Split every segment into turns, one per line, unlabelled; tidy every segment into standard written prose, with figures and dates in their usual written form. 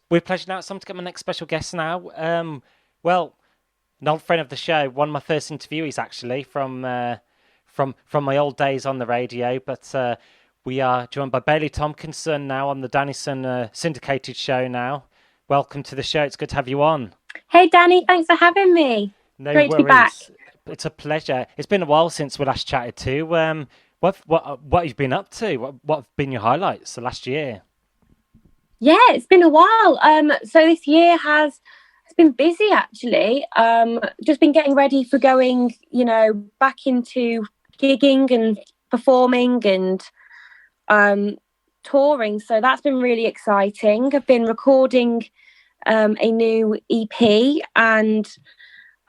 With pleasure now. It's time to get my next special guest now. Well, an old friend of the show, one of my first interviewees actually from my old days on the radio. But we are joined by Bailey Tomkinson now on the Dannison syndicated show now. Welcome to the show. It's good to have you on.
Hey Danny, thanks for having me.
No
Great to be back.
worries. It's a pleasure. It's been a while since we last chatted too. What have you been up to? What have been your highlights the last year?
Yeah, it's been a while. So this year has it's been busy actually. Just been getting ready for going, back into gigging and performing and touring. So that's been really exciting. I've been recording a new EP and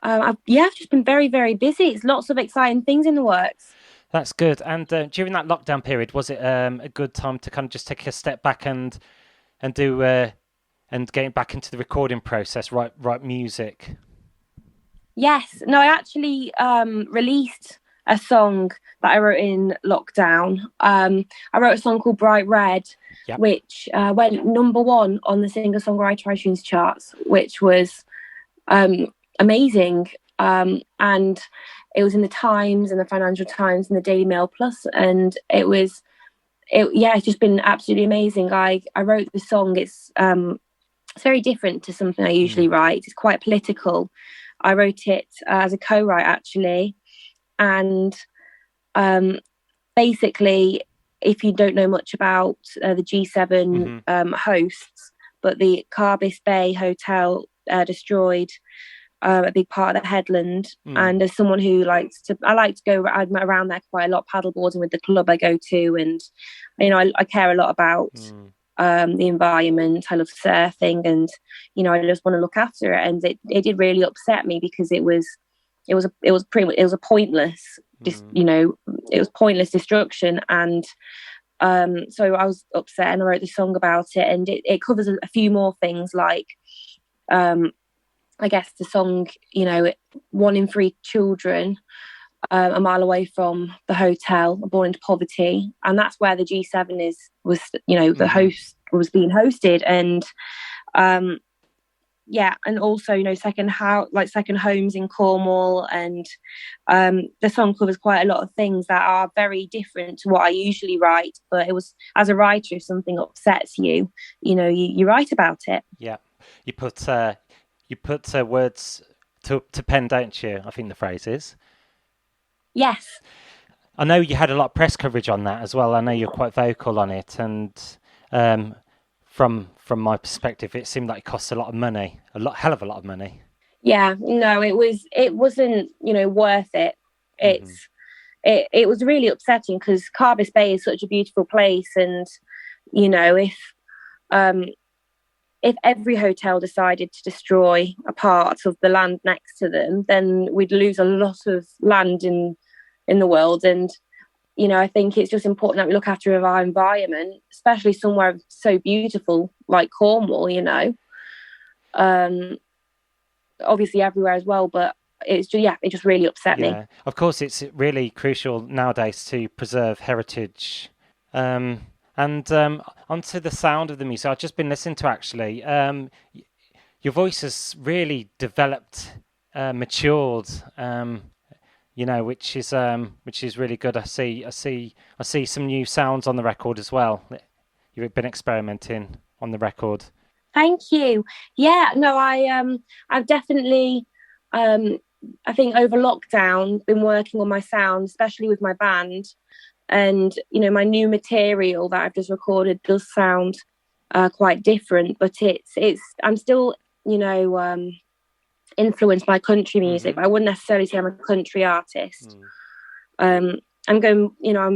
I've just been very, very busy. It's lots of exciting things in the works.
That's good. And during that lockdown period, was it a good time to kind of just take a step back and do and getting back into the recording process, write music?
Yes, no, I actually released a song that I wrote in lockdown. I wrote a song called Bright Red,
Yep.
which went number one on the singer-songwriter iTunes charts, which was amazing. And it was in the Times and the Financial Times and the Daily Mail Plus, and it's just been absolutely amazing. I wrote the song. It's very different to something I usually write. It's quite political. I wrote it as a co-write actually, and basically, if you don't know much about the G7 hosts, but the Carbis Bay Hotel destroyed a big part of the headland. And as someone who I like to go around there quite a lot, paddleboarding with the club I go to, and I care a lot about the environment. I love surfing, and I just want to look after it. And it did really upset me because it was a pointless, it was pointless destruction. And so I was upset, and I wrote the song about it, and it covers a few more things like I guess the song, 1 in 3 children a mile away from the hotel are born into poverty, and that's where the G7 was the host was being hosted. And and also second homes in Cornwall. And the song covers quite a lot of things that are very different to what I usually write, but it was, as a writer, if something upsets you, you write about it.
Yeah, you put words to pen, don't you? I think the phrase is.
Yes.
I know you had a lot of press coverage on that as well. I know you're quite vocal on it, and from my perspective, it seemed like it cost a lot of money, hell of a lot of money.
Yeah, no, it wasn't worth it. It was really upsetting because Carbis Bay is such a beautiful place, and if every hotel decided to destroy a part of the land next to them, then we'd lose a lot of land in the world. And I think it's just important that we look after our environment, especially somewhere so beautiful like Cornwall. Obviously everywhere as well, but it just really upset me.
Of course, it's really crucial nowadays to preserve heritage. And onto the sound of the music, I've just been listening to actually. Your voice has really developed, matured. Which is really good. I see some new sounds on the record as well. You've been experimenting on the record.
Thank you. Yeah, no, I've definitely, I think over lockdown, been working on my sound, especially with my band. And my new material that I've just recorded does sound quite different, but I'm still influenced by country music, but I wouldn't necessarily say I'm a country artist. I'm a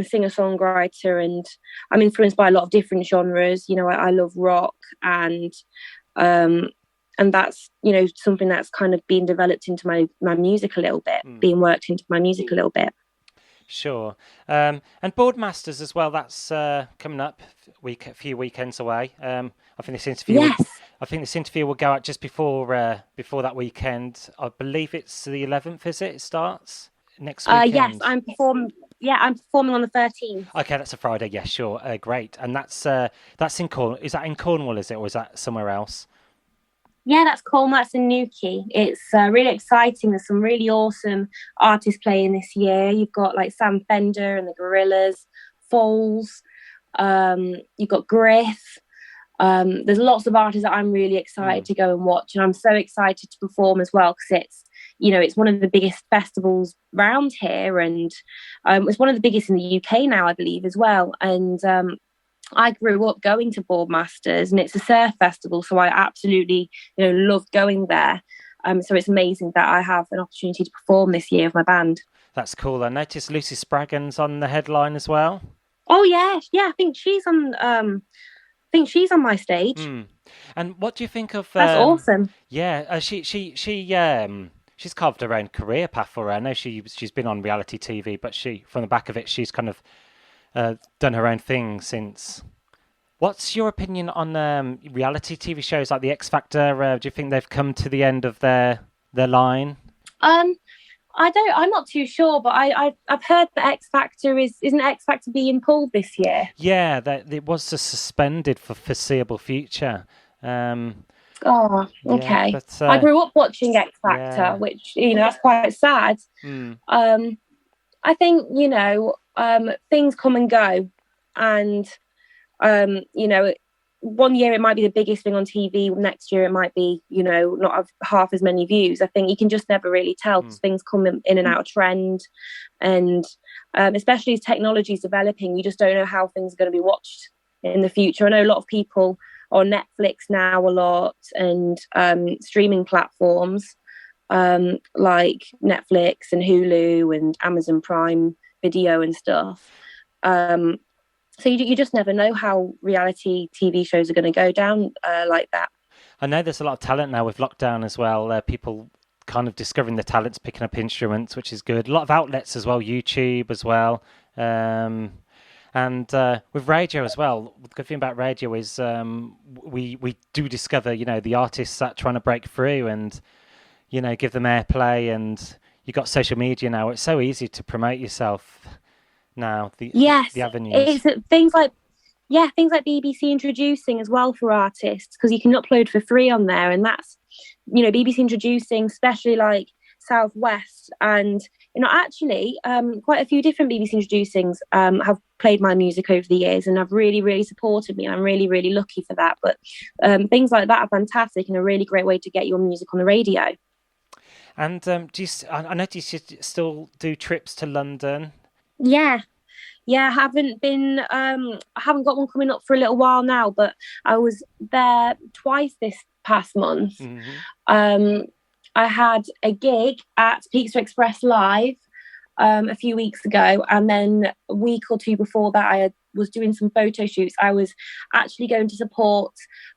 singer-songwriter, and I'm influenced by a lot of different genres. I love rock, and that's something that's kind of being developed into my music a little bit, being worked into my music a little bit.
Sure. And Boardmasters as well, that's coming up a few weekends away. I think this interview will go out just before that weekend. I believe it's the 11th, is it? It starts next weekend.
Yes, I'm Yeah, I'm performing on the 13th.
Okay, that's a Friday. Yeah, sure. Great. And that's in Cornwall. Is that in Cornwall? Is it, or is that somewhere else?
Yeah, that's Cornwall. That's in Newquay. It's really exciting. There's some really awesome artists playing this year. You've got like Sam Fender and the Gorillas, Falls. You've got Griff. There's lots of artists that I'm really excited to go and watch, and I'm so excited to perform as well because it's one of the biggest festivals round here, and it's one of the biggest in the UK now, I believe, as well. And I grew up going to Boardmasters, and it's a surf festival, so I absolutely, love going there. So it's amazing that I have an opportunity to perform this year with my band.
That's cool. I noticed Lucy Spraggan's on the headline as well.
Oh yeah. I think she's on. My stage.
And what do you think of?
That's awesome.
Yeah, she's carved her own career path for her. I know she's been on reality TV, but from the back of it, she's kind of done her own thing since. What's your opinion on reality TV shows like the X Factor? Do you think they've come to the end of their line?
I'm not too sure, but I've heard that X Factor isn't X Factor being pulled this year?
Yeah, that it was suspended for foreseeable future.
Okay.
Yeah, but,
I grew up watching X Factor, which that's quite sad. I think things come and go, and one year it might be the biggest thing on TV. Next year it might be, not have half as many views. I think you can just never really tell because things come in and out of trend. And especially as technology is developing, you just don't know how things are going to be watched in the future. I know a lot of people are on Netflix now a lot, and streaming platforms like Netflix and Hulu and Amazon Prime Video and stuff. So you just never know how reality TV shows are going to go down like that.
I know there's a lot of talent now with lockdown as well. People kind of discovering the talents, picking up instruments, which is good. A lot of outlets as well, YouTube as well. And with radio as well, the good thing about radio is we do discover, the artists that are trying to break through and, give them airplay. And you've got social media now. It's so easy to promote yourself now. The avenues.
It's things like BBC Introducing as well for artists, because you can upload for free on there, and that's BBC Introducing, especially like Southwest, and actually quite a few different BBC Introducings have played my music over the years and have really, really supported me, and I'm really, really lucky for that. But things like that are fantastic and a really great way to get your music on the radio.
And I noticed you still do trips to London.
Yeah, I haven't got one coming up for a little while now, but I was there twice this past month. I had a gig at Pizza Express Live a few weeks ago, and then a week or two before that I was doing some photo shoots. I was actually going to support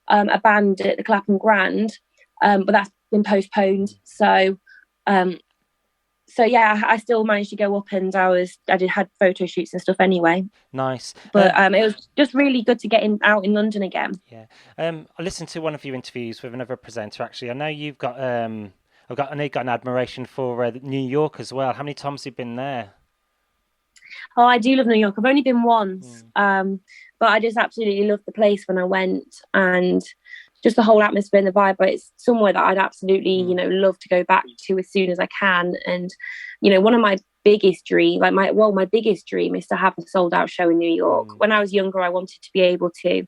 a band at the Clapham Grand, but that's been postponed. So yeah, I still managed to go up, and I had photo shoots and stuff anyway.
Nice.
But it was just really good to get out in London again.
Yeah. I listened to one of your interviews with another presenter. Actually, I know you've got I know you've got an admiration for New York as well. How many times have you been there?
Oh, I do love New York. I've only been once, but I just absolutely loved the place when I went, and just the whole atmosphere and the vibe. But it's somewhere that I'd absolutely, love to go back to as soon as I can. And, one of my biggest dreams, my biggest dream is to have a sold out show in New York. When I was younger, I wanted to be able to,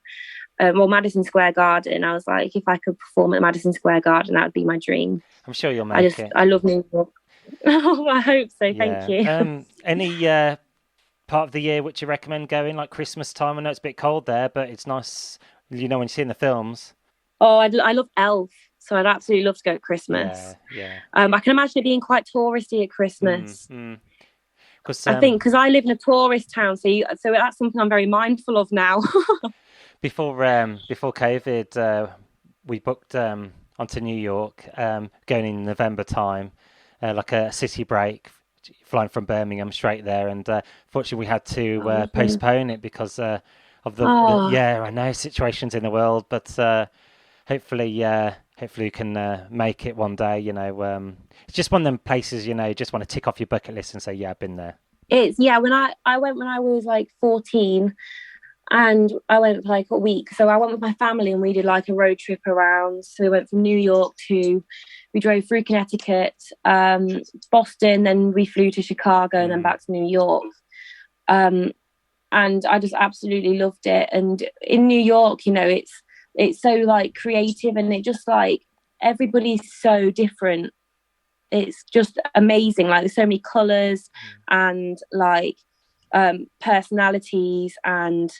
Madison Square Garden. I was like, if I could perform at Madison Square Garden, that would be my dream.
I'm sure you'll make it.
I love New York. Oh, I hope so. Thank you.
Any part of the year which you recommend going, like Christmas time? I know it's a bit cold there, but it's nice, when you see in the films.
Oh, I love Elf, so I'd absolutely love to go at Christmas.
Yeah.
I can imagine it being quite touristy at Christmas.
I
think because I live in a tourist town, so that's something I'm very mindful of now.
Before COVID, we booked onto New York, going in November time, like a city break, flying from Birmingham straight there, and fortunately we had to postpone it because of the I know situations in the world, but. Hopefully you can make it one day. It's just one of them places, just want to tick off your bucket list and say, yeah, I've been there.
It's yeah. When I went when I was like 14, and I went for like a week. So I went with my family and we did like a road trip around. So we went from New York to, we drove through Connecticut, Boston, then we flew to Chicago and then
Mm.
back to New York. Um, and I just absolutely loved it. And in New York, it's so like creative and it just like everybody's so different. It's just amazing. Like there's so many colors and like personalities and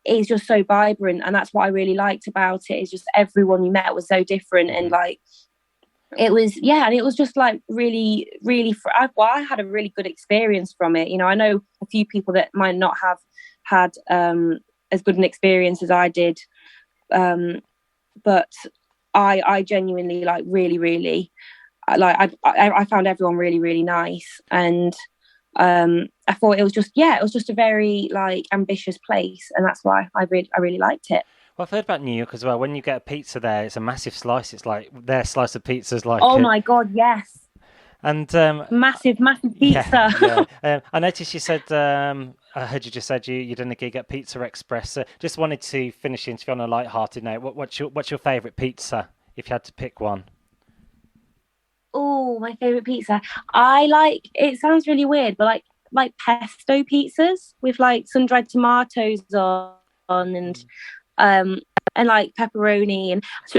it's just so vibrant, and that's what I really liked about it. Is just everyone you met was so different, and
Mm-hmm.
like it was, yeah, and it was just like really, really. I had a really good experience from it. I know a few people that might not have had as good an experience as I did, but I genuinely like really, really like I found everyone really, really nice, and I thought it was just, yeah, it was just a very like ambitious place, and that's why I really liked it.
Well, I've heard about New York as well. When you get a pizza there, it's a massive slice. It's like their slice of pizza is like
Oh
it.
my god, yes,
And
massive, massive
yeah,
pizza.
yeah. I noticed you said. I heard you just said you done a gig at Pizza Express. Just wanted to finish the interview on a light-hearted note. What's your favourite pizza if you had to pick one?
Oh, my favorite pizza. I like. It sounds really weird, but like pesto pizzas with like sun dried tomatoes on
Mm.
um and like pepperoni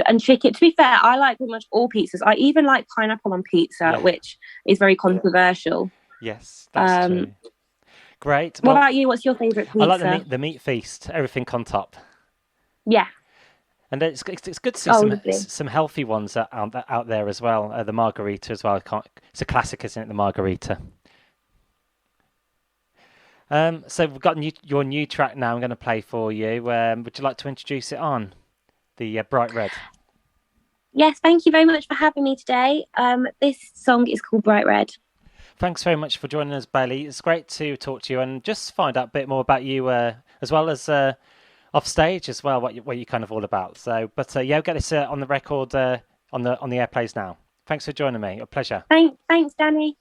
and chicken. To be fair, I like pretty much all pizzas. I even like pineapple on pizza,
Yeah.
which is very controversial.
Yes, that's
Um,
true. Great.
what
Well,
about you? What's your favorite
I like the
pizza?
meat feast. Everything on top.
Yeah.
And it's good to see
Oh,
some
lovely.
some healthy ones out there as well. The margarita as well. It's a classic, isn't it? The margarita. So we've got your new track now. I'm going to play for you. Would you like to introduce it on the Bright Red?
Yes, thank you very much for having me today. This song is called Bright Red.
Thanks very much for joining us, Bailey. It's great to talk to you and just find out a bit more about you, as well as off stage as well. What you're kind of all about. So, but yeah, we'll get this on the record on the airplays now. Thanks for joining me. A pleasure.
Thanks, Danny.